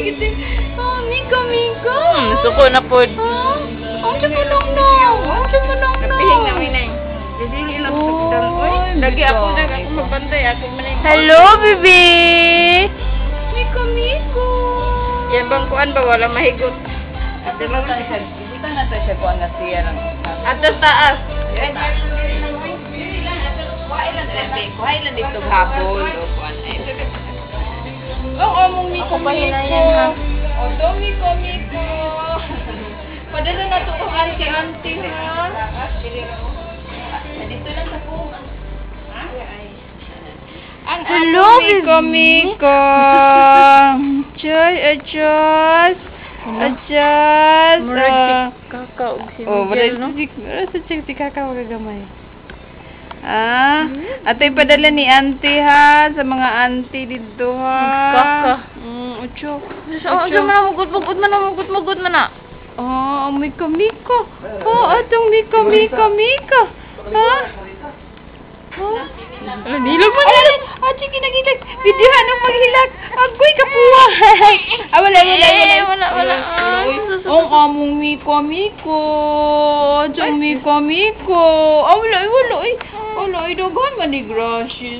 kita. Oh, Miko, Miko. Suko na po. Ang tumunong na. Ang tumunong na. Napihing na, Minay. Jadi ilang kapitan. Uy, lagi ako na ako magbantay. Ako manay. Hello, baby. Miko, Miko. Yan bang kuan ba? Wala mahigot. Ate mo na siya. Dito na to siya kuha nga siya lang. Atas taas. Kuha ilan dito hapon. Ang among Miko, Miko. O, do, Miko, Miko. Padala na ito kung auntie, ha? Dito lang sa po. Ang among Miko, Miko. Diyos, adjust. Adjust. Murag si kakao. Oh, wala si kakao kagamay. Ato'y padala ni auntie, ha? Sa mga auntie dito, ha? Kaka. Ucho. Diyan man mugot man na. Oh, Miko, Miko. Oh, atong Miko, Miko, Miko. Ha? Oh. Nilog mo na. Ati kinagilag. Videohan ang maghilag. Agoy, kapuwa. Wala. Ang among Miko, Miko. Atong Miko, Miko. Wala. Wala, daghan man ni Gracious.